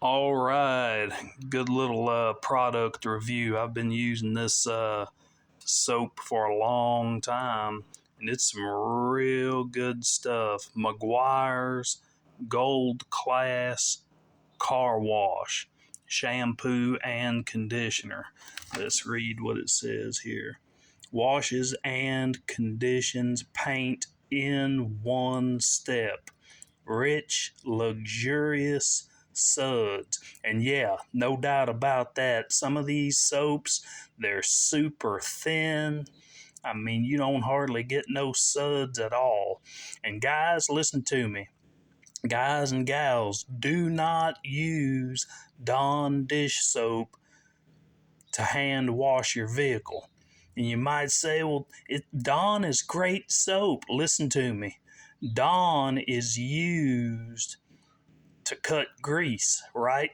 All right, good little product review. I've been using this soap for a long time, and it's some real good stuff. Meguiar's Gold Class Car Wash, shampoo and conditioner. Let's read what it says here. Washes and conditions paint in one step. Rich, luxurious suds. And yeah, no doubt about that. Some of these soaps, they're super thin. I mean, you don't hardly get no suds at all. And guys, listen to me. Guys and gals, do not use Dawn dish soap to hand wash your vehicle. And you might say, well, Dawn is great soap. Listen to me. Dawn is used to cut grease, right?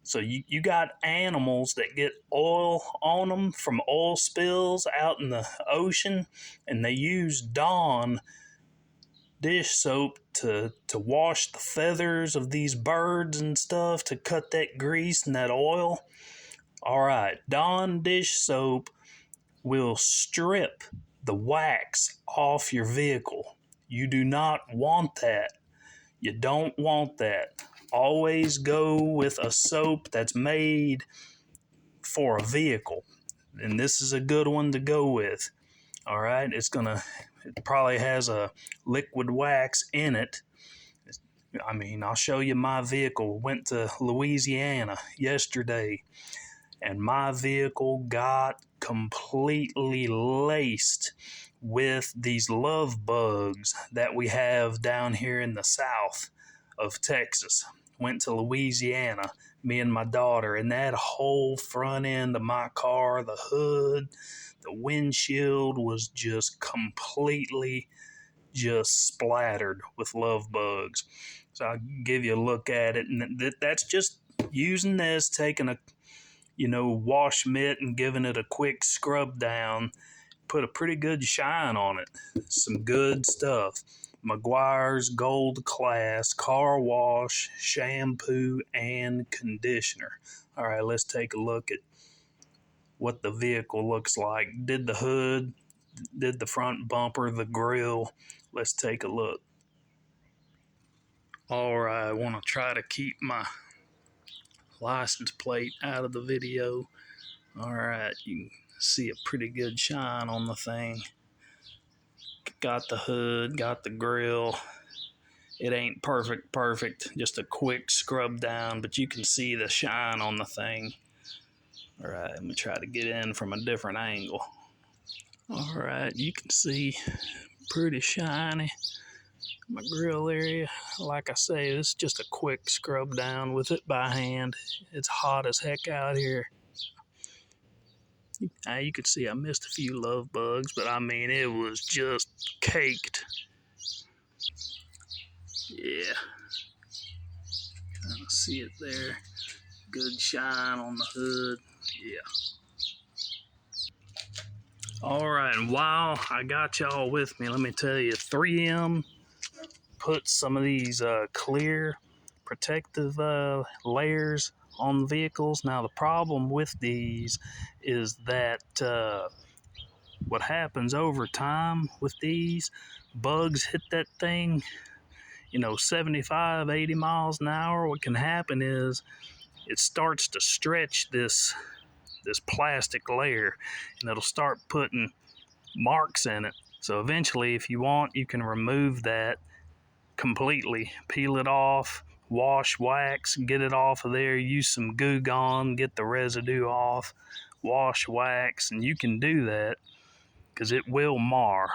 So you got animals that get oil on them from oil spills out in the ocean, and they use Dawn dish soap to wash the feathers of these birds and stuff to cut that grease and that oil. All right, Dawn dish soap will strip the wax off your vehicle. You do not want that. You don't want that. Always go with a soap that's made for a vehicle. And this is a good one to go with. All right, it probably has a liquid wax in it. I mean, I'll show you my vehicle. Went to Louisiana yesterday, and my vehicle got completely laced with these love bugs that we have down here in the south of Texas. Went to Louisiana, me and my daughter, and that whole front end of my car, the hood, the windshield was just completely just splattered with love bugs. So I'll give you a look at it, and that's just using this, taking a wash mitt and giving it a quick scrub down, put a pretty good shine on it. Some good stuff. Meguiar's Gold Class Car Wash, Shampoo, and Conditioner. All right, let's take a look at what the vehicle looks like. Did the hood, did the front bumper, the grill. Let's take a look. All right, I want to try to keep my license plate out of the video. All right, you can see a pretty good shine on the thing. Got the hood, got the grill. It ain't perfect, just a quick scrub down, but you can see the shine on the thing. All right, let me try to get in from a different angle. All right, you can see pretty shiny. My grill area, like I say, this is just a quick scrub down with it by hand. It's hot as heck out here. Now you can see I missed a few love bugs, but I mean, it was just caked. Yeah. Kind of see it there. Good shine on the hood. Yeah. All right, and while I got y'all with me, let me tell you, 3M put some of these clear protective layers on vehicles. Now, the problem with these is that what happens over time with these, bugs hit that thing, 75, 80 miles an hour. What can happen is it starts to stretch this plastic layer, and it'll start putting marks in it. So eventually, if you want, you can remove that completely, peel it off, wash, wax, get it off of there, use some Goo Gone, get the residue off, wash, wax, and you can do that because it will mar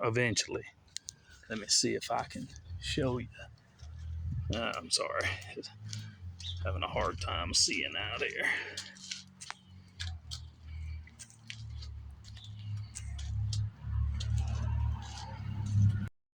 eventually. Let me see if I can show you. I'm sorry, having a hard time seeing out here.